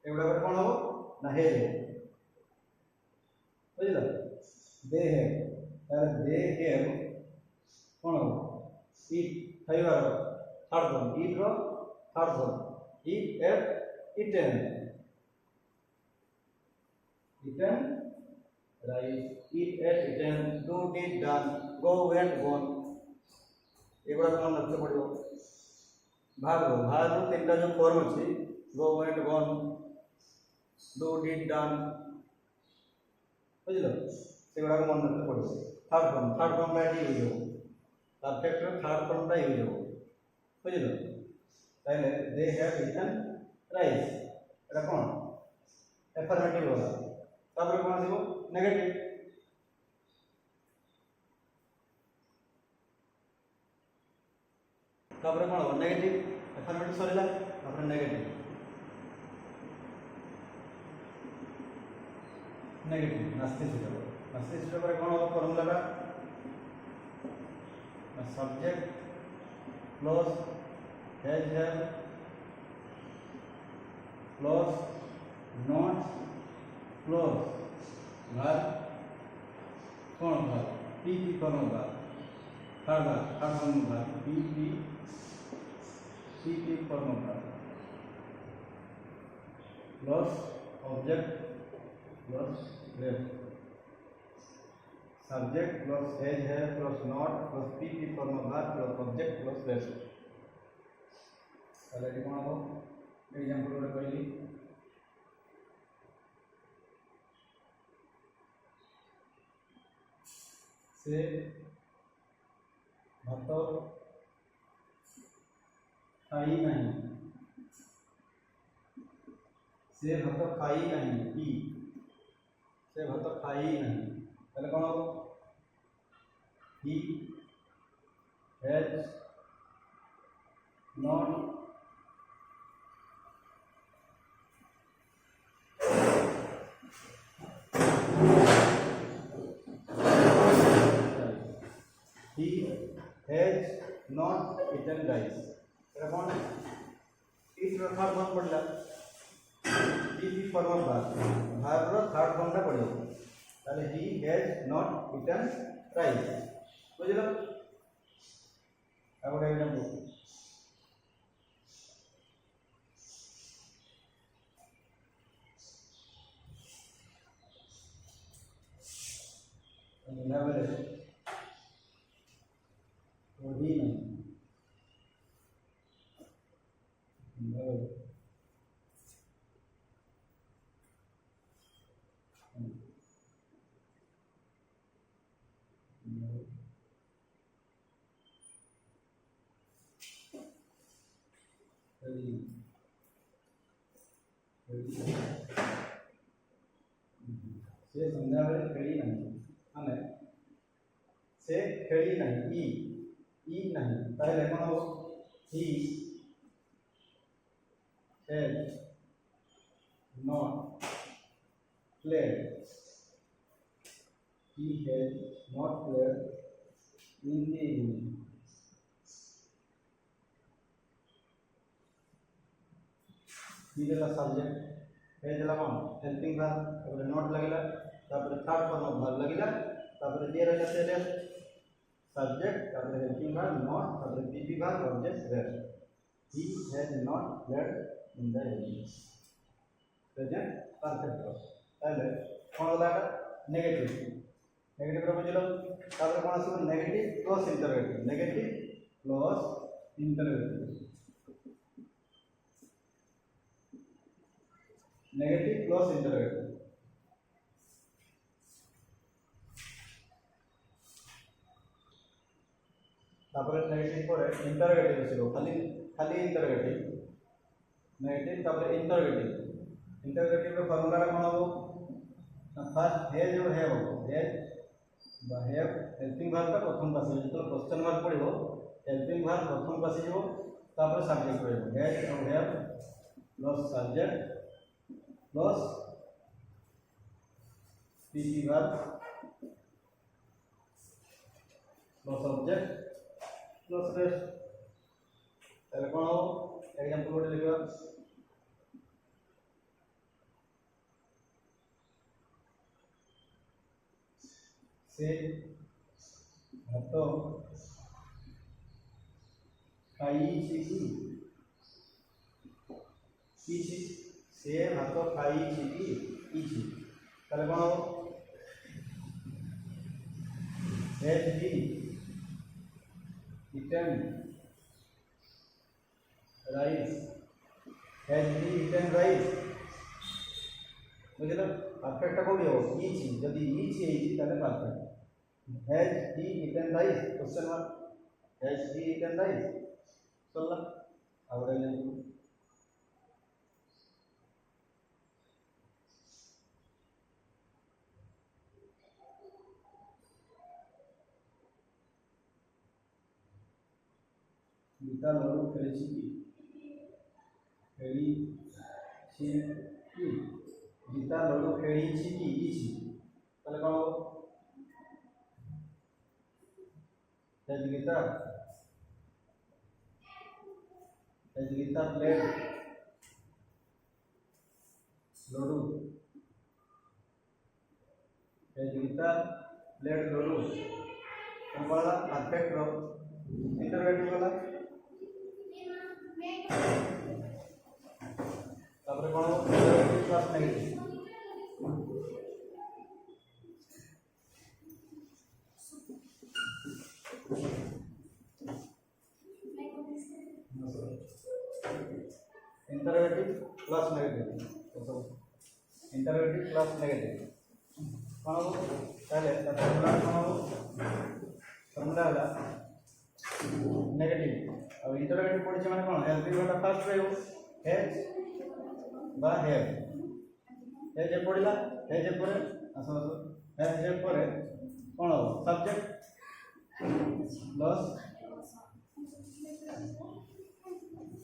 [SPEAKER 1] एगुड़ा कौन हो ना हे जो बुझल दे है तार दे है कौन हो इट खाइबार थर्ड फॉर्म इट रो third form eat ate eaten right eat at eaten do did done go went gone एगुड़ा कौन लक्ष्य पड़ो भाग तीनटा जो फॉर्म अच्छी go went gone do did done बुझलो सेगुड़ा को मन लक्ष्य पड़ो थर्ड फॉर्म बाय यूज हो perfect third form by use हो बुझलो ताले दे हैव ईटन राइस एटा कौन अफर्मेटिव होला तापर कौन आसीबो नेगेटिव तापर कौन हो नेगेटिव अफर्मेटिव सरीला तापर नेगेटिव नास्ति सूचक पर कौन हो फॉर्मूला का subject plus has have plus not plus verb कौन verb PP form verb third form verb PP form verb plus object plus verb subject plus has have plus not plus PP form verb plus object plus verb ताले कौन हो example रे कहली से भात खाई नहीं से भात खाई नहीं से भात खाई नहीं ताले कौन हो he has not he has not eaten rice एटा कौन पड़ला पीपी फॉर्म ऑफ भार्ब रो थर्ड फॉर्म टा पड़ो ताले he has not eaten rice बुझलो अब एग्जांपल लेवल ओडी नहीं लेवल से संध्या बेले खेली नहीं आने से खेली नहीं ई नहीं ताहले कोन हो he has not played he has not played in the evening he is the subject है जला कौन हेल्पिंग वर्ब तापर नॉट लगिला तापर थर्ड फॉर्म ऑफ वर्ब लगिला तापर दे रहला से सब्जेक्ट तापर हेल्पिंग वर्ब नॉट तापर PP verb object rest he has not played in the evening present perfect verb ताले कोन होला नेगेटिव नेगेटिव रो बुझलो तापर कोन आसो negative plus interrogative negative plus interrogative तापर नेगेटिव पर इंटरोगेटिव आसीबो खाली खाली इंटरोगेटिव नेगेटिव तापर इंटरोगेटिव रो फॉर्मूला कोन हो फर्स्ट हैज और हैव हैज बा हैव हेल्पिंग वर्ब का प्रथम पासे जो क्वेश्चन वर्ब पड़िबो हेल्पिंग वर्ब प्रथम पासे जीवो तापर सब्जेक्ट पड़िबो हैज और have plus subject plus PP verb plus object plus rest ताले कोन हो एग्जांपल कोड लिखिबा से भात खाई छी से भात खाई छी ताले कोन हो हैज ही eaten rice बुझलो परफेक्ट कोडी हो इची जदी इची एची ताले perfect has he eaten rice question mark has he eaten rice चलला आवरे ले गीता लड़ू खेली गीता लड़ू खेली ताले कोन हो गीता प्लेड लड़ू गीता प्लेड लड़ू कोन वाला परफेक्ट रो इंटरोगेटिव वाला तापर कोन interrogative plus negative interrogative plus negative कोन ताले फॉर्मूला वाला नेगेटिव अब इंटरोगेटिव पड़े माने कोन हेल्पिंग वर्ब फर्स्ट रहयो हैज बा हैव हैज पड़िला हैज परे असो हैज परे कोन हो subject plus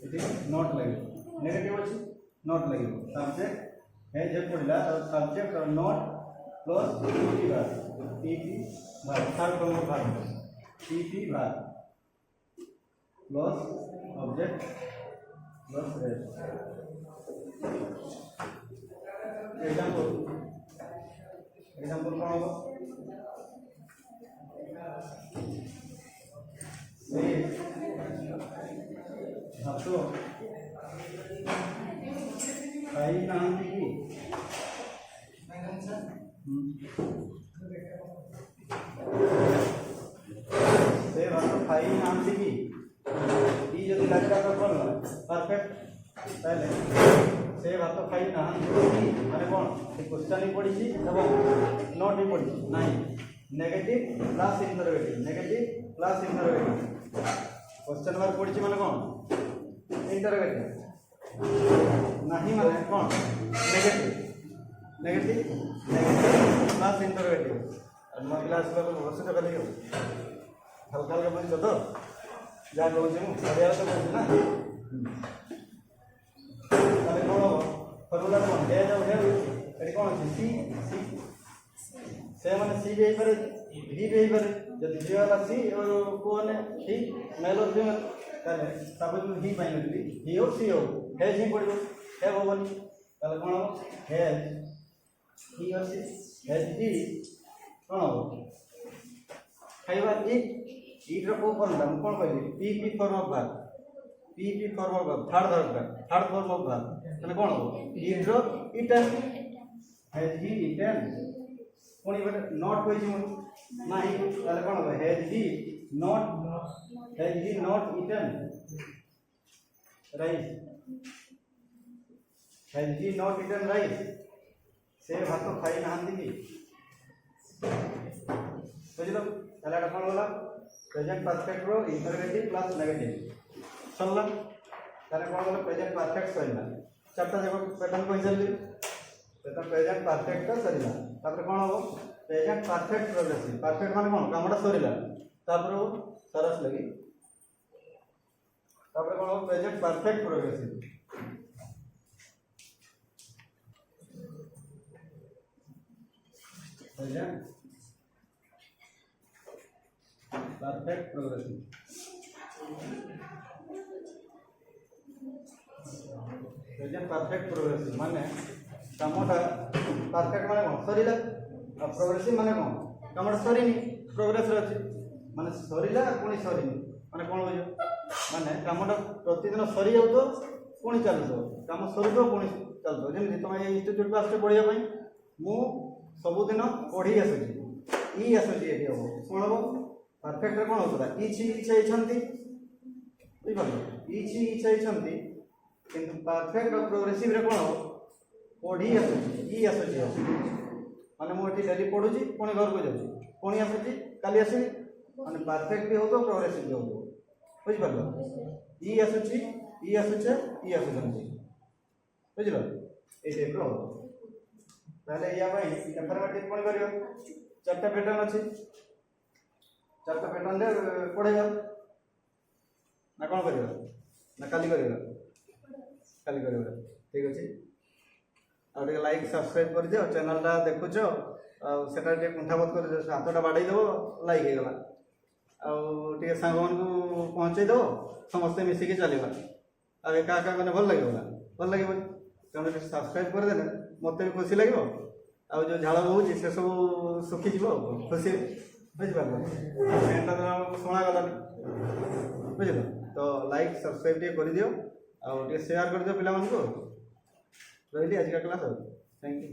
[SPEAKER 1] it is not लगे नेगेटिव अछि नॉट लगे सब्जेक्ट हैज पड़िला और सब्जेक्ट और not plus PP verb third form of verb PP verb plus object plus rest example example कौन होगा धातु खाई नाहंती कि से धातु खाई नाहंती कि ई जदि लागला तो कोन परफेक्ट ताले से भात खाई नाहंती माने कोन से क्वेश्चन ही पड़ी छी एवं नॉट ही पड़ी नाही negative plus interrogative question mark पड़ी छी माने कोन इंटरोगेटिव नाही माने कोन नेगेटिव प्लस इंटरोगेटिव और मैं क्लास में बस तो कली हल्का हल्का बुझ तो जा कहूँ पढ़िया तो कहूँ ना ताले कौन हम फर्मुला कौन हे जो हे एटी कौन अछि सी सी से माने सी भी पारे डी भी पारे जब डी वाला सी और कोन सी मेल और फीमेल ताले सब ही फाइनली ही हो सी हो हे जी पड़ो हे भवन ताले कौन हो हे ही अछि हे डी कौन हो खाइबा ई रो को फॉर्म कौन कहली P form of verb P form of verb third form of verb तने कौन हो ईट रो इटन हैज ही इटन कोनी बटे नॉट कोइ छी नाही ताले कौन हो has he not eaten rice has he not eaten rice से भात खाई नाहंती कि बुझलो ताले एटा कौन होला प्रेजेंट परफेक्ट रो इंटरोगेटिव प्लस नेगेटिव सरला तारे कौन होला प्रेजेंट परफेक्ट सरला चारटा जगह पैटर्न कहि चलली तो प्रेजेंट परफेक्ट तो सरला तापर कौन हो प्रेजेंट परफेक्ट प्रोग्रेसिव परफेक्ट माने कौन कामटा सरला तापर सरस लगी तापर कौन हो present perfect progressive present perfect progressive present perfect progressive माने कामटा परफेक्ट माने कोन सरीला और प्रोग्रेसिव माने कोन कामटा सरीनी प्रोग्रेस रे अछि माने सरीला कोनी सरीनी माने कोन होय माने कामटा प्रतिदिन सरी जाउ तो कोनी चालु तो काम सरी तो कोनी चालु तो जेमि तुम इंस्टीट्यूट क्लास रे पढिया पई मु सब दिन पढी आसुची ई आसुची एठी हो कोन हो परफेक्ट रे कोन होतला इछि इच्छा छंती बुझ पालो इछि इच्छा छंती किंतु परफेक्ट और प्रोग्रेसिव रे कोन हो पढी आसुची ई आसुची माने मो एठी डेली पढुची कोनी घर को जाउची कोनी आसुची काली आसी माने परफेक्ट भी हो तो प्रोग्रेसिव भी हो बुझ पालो ई आसुची ई आसुचे ई आसुचंती बुझलो ए टाइप रो ताले या भाई अफर्मेटिव कोन करियो चारटा पैटर्न अछि चारटा पैटर्न दे पढ़ेगा ना कौन करेगा ना काली करेगा ठीक अच्छे आउ लाइक सब्सक्राइब कर दियो चैनल टा देखुच सेटा कुंठाबोध कर हाथटा बाड़े देव लाइक हो गला आउे सांग मान पहुँचे देव समस्ते मिसिकी चलवा आ एका मैंने भल लगे तेनाली सब्सक्राइब करदे मत भी खुशी लगे आउ जो झाड़ बोची से सब सुखीज खुशी बुझिपार शुणा गलानी बुझल तो लाइक सब्सक्राइब कर दियो आउ शेयर कर दियो पिला मानकु रही आज का क्लास थैंक यू